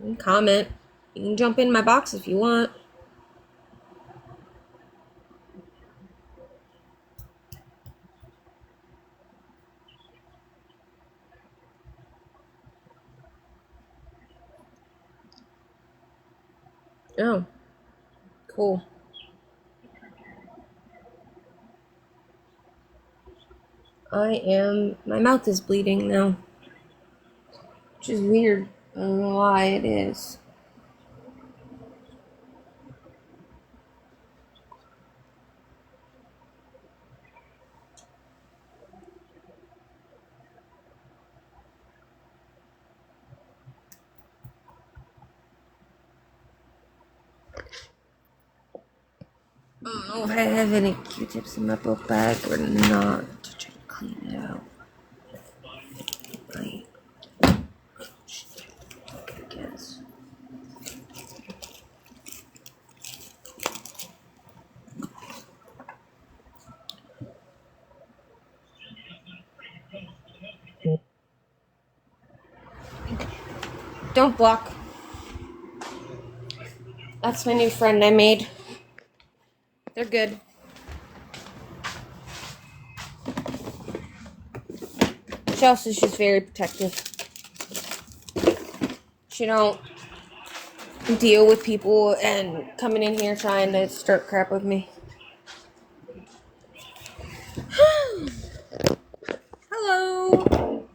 you can comment. You can jump in my box if you want. Oh, cool. My mouth is bleeding now. Which is weird. I don't know why it is. I don't know if I have any Q-tips in my book bag or not to try to clean it out. I guess. Don't block. That's my new friend I made. They're good. Chelsea's just very protective. She don't deal with people and coming in here trying to start crap with me. Hello.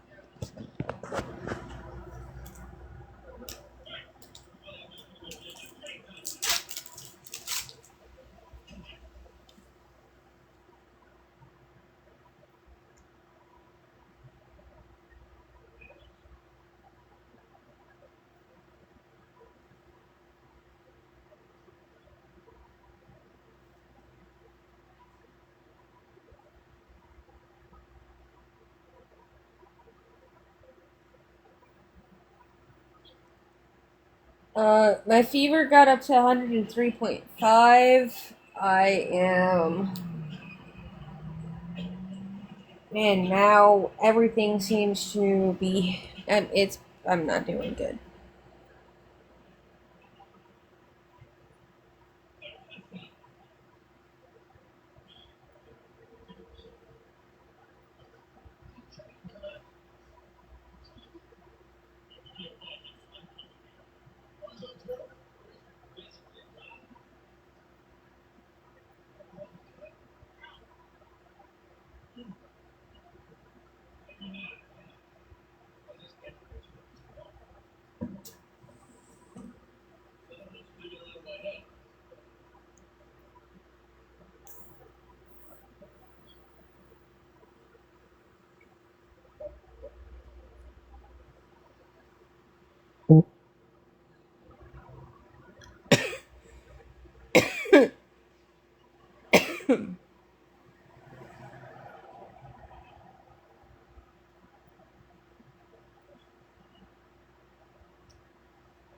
My fever got up to 103.5. I am. Man, now everything seems to be. I'm not doing good.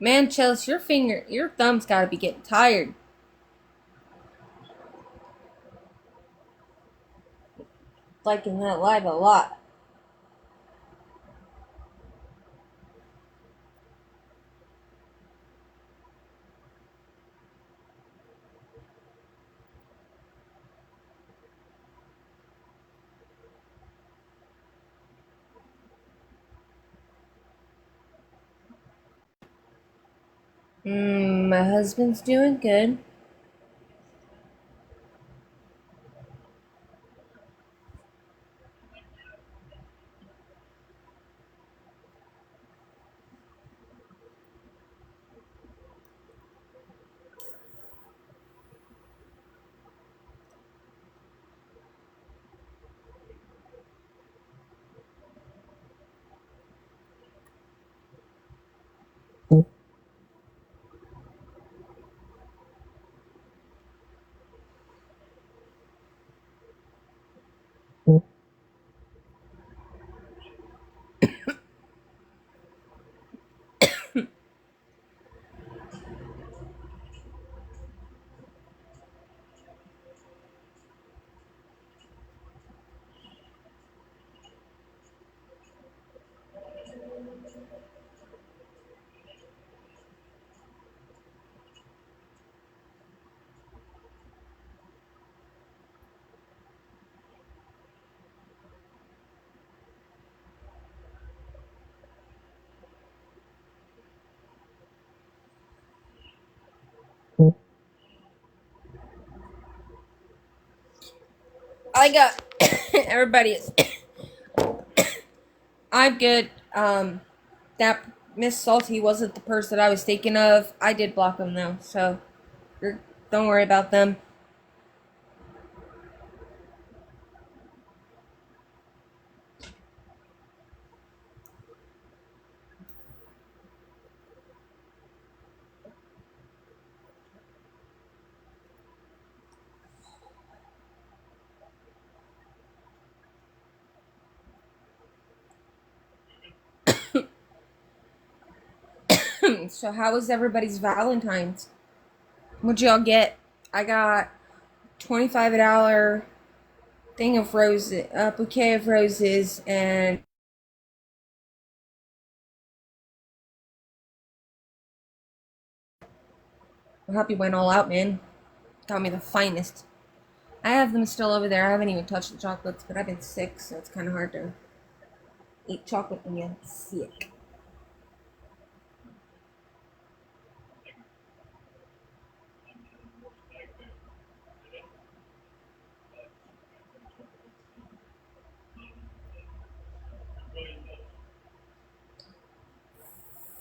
Man, Chelsea, your thumb's gotta be getting tired. Liking that live a lot. My husband's doing good. I got everybody is. I'm good. That Miss Salty wasn't the person I was thinking of. I did block them though, so don't worry about them. So how was everybody's Valentine's? What'd y'all get? I got $25 thing of roses, a bouquet of roses, and I hope you went all out, man. Got me the finest. I have them still over there. I haven't even touched the chocolates, but I've been sick, so it's kind of hard to eat chocolate when you're sick.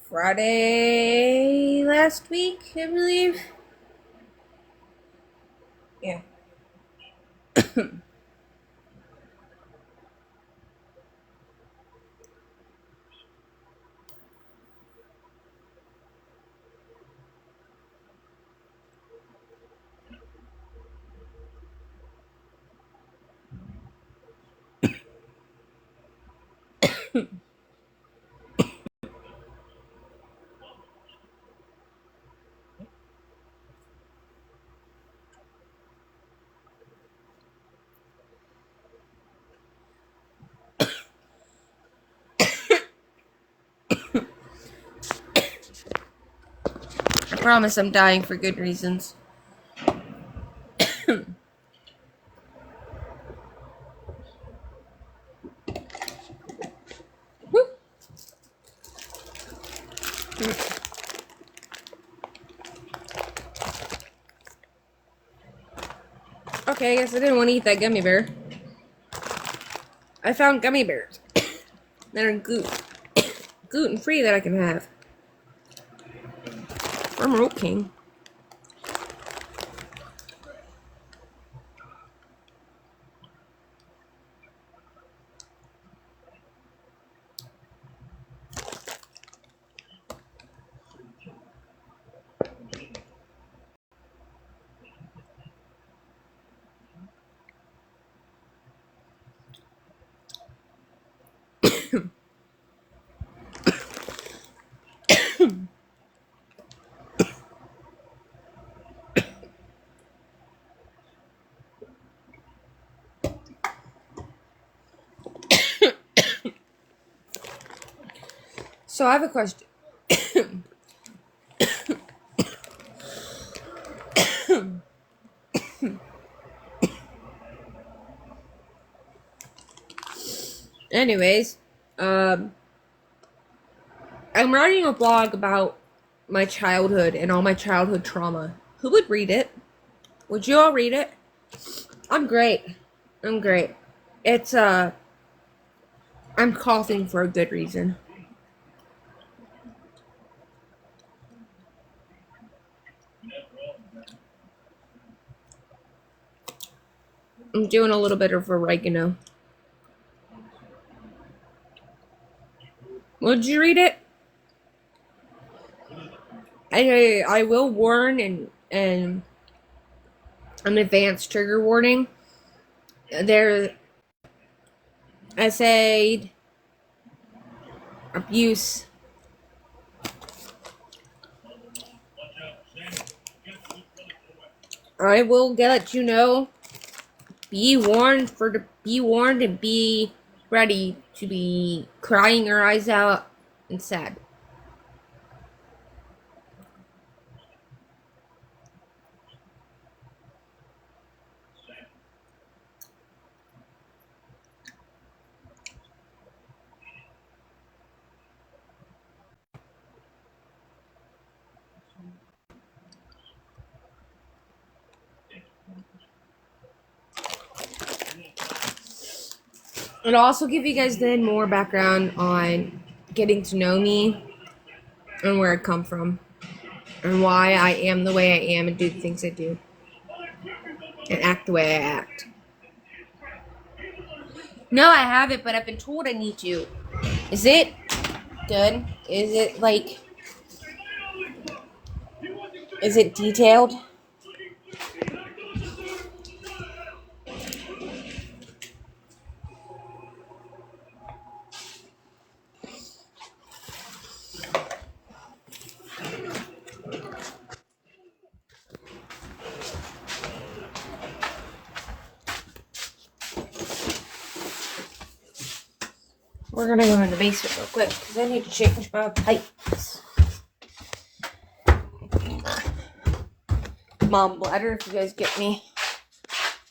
Friday last week, I believe. Yeah. I promise I'm dying for good reasons. Okay, I guess I didn't want to eat that gummy bear. I found gummy bears that are gluten free that I can have from Root King. So I have a question. Anyways, I'm writing a blog about my childhood and all my childhood trauma. Who would read it? Would you all read it? I'm great. I'm great. It's I'm coughing for a good reason. I'm doing a little bit of oregano. Would you read it? I will warn and an advanced trigger warning. There, I said abuse. I will let you know. Be warned and be ready to be crying your eyes out and sad. It'll also give you guys then more background on getting to know me and where I come from and why I am the way I am and do the things I do and act the way I act. No, I haven't, but I've been told I need to. Is it good? Is it like... Is it detailed? We're gonna go in the basement real quick because I need to change my pipes. Mom bladder, if you guys get me.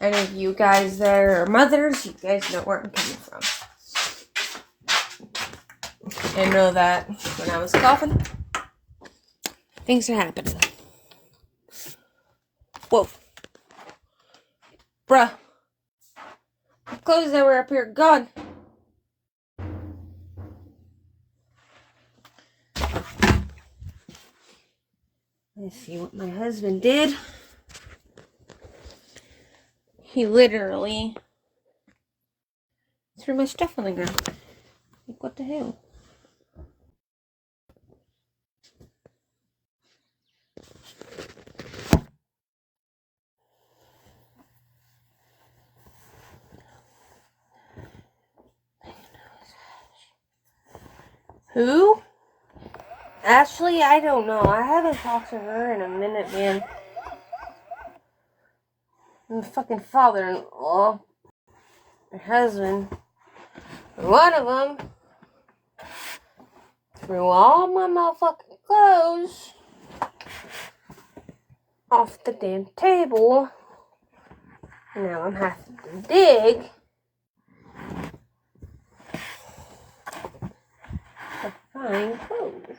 Any of you guys there are mothers, you guys know where I'm coming from. I know that when I was coughing, things are happening. Whoa. Bruh. The clothes that were up here gone. Let's see what my husband did. He literally threw my stuff on the ground. Like, what the hell? Who? Ashley, I don't know. I haven't talked to her in a minute, man. My fucking father-in-law, my husband, one of them threw all my motherfucking clothes off the damn table. Now I'm having to dig to find clothes.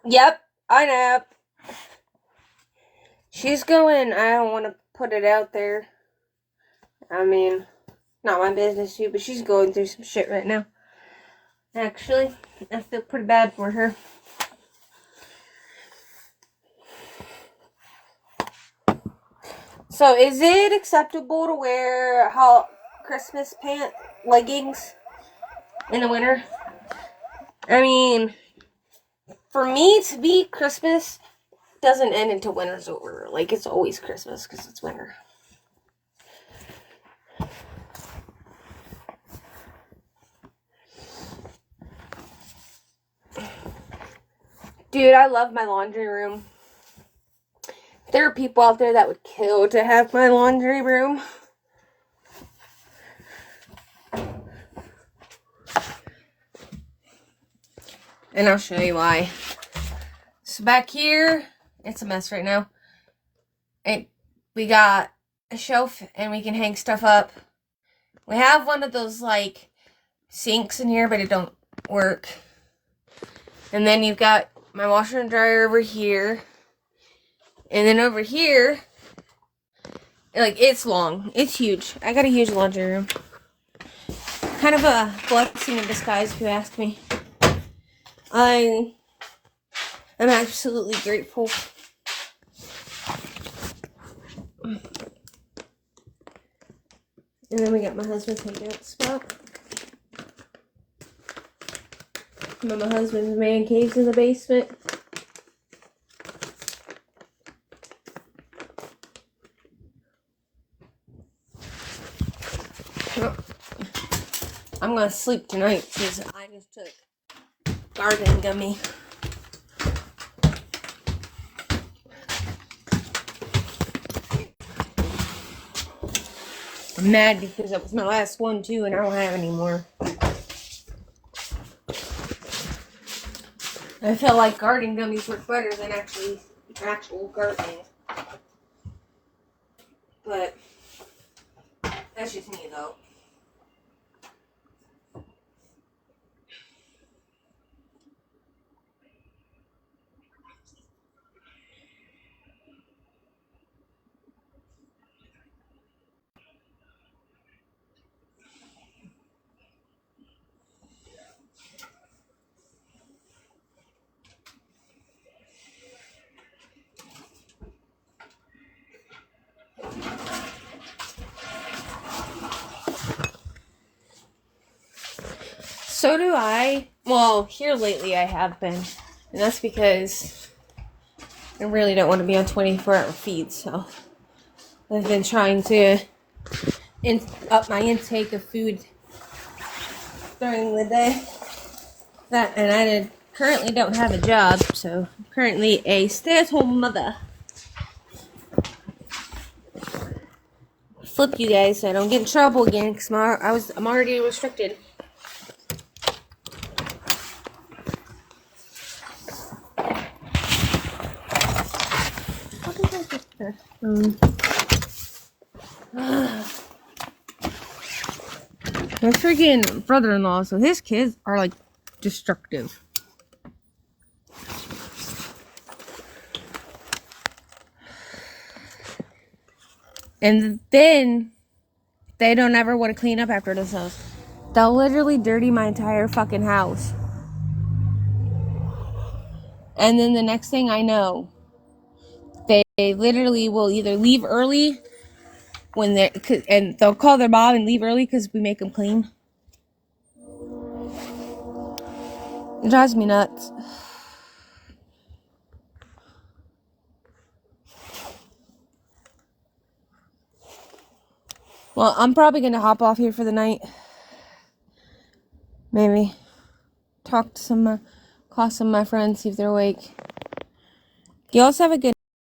Yep, I know. She's going, I don't want to put it out there. I mean, not my business too, but she's going through some shit right now. Actually, I feel pretty bad for her. So, is it acceptable to wear Christmas leggings in the winter? I mean, for me to be Christmas doesn't end until winter's over. Like, it's always Christmas because it's winter. Dude, I love my laundry room. There are people out there that would kill to have my laundry room. And I'll show you why. So back here, it's a mess right now. We got a shelf and we can hang stuff up. We have one of those like sinks in here, but it don't work. And then you've got my washer and dryer over here. And then over here, like, it's long. It's huge. I got a huge laundry room. Kind of a blessing in disguise, if you ask me. I am absolutely grateful. And then we got my husband's hangout spot. And my husband's man cave's in the basement. I'm gonna sleep tonight because I just took garden gummy. I'm mad because that was my last one too and I don't have any more. I felt like garden gummies work better than actual gardening. But that's just me though. So do I. Well, here lately I have been. And that's because I really don't want to be on 24-hour feed, so I've been trying to up my intake of food during the day. And I currently don't have a job, so I'm currently a stay-at-home mother. Flip you guys so I don't get in trouble again, because I'm already restricted. My freaking brother-in-law, so his kids are like destructive. And then they don't ever want to clean up after themselves. They'll literally dirty my entire fucking house. And then the next thing I know, they literally will either leave early and they'll call their mom and leave early because we make them clean. It drives me nuts. Well, I'm probably going to hop off here for the night. Maybe call some of my friends, see if they're awake. You also have a good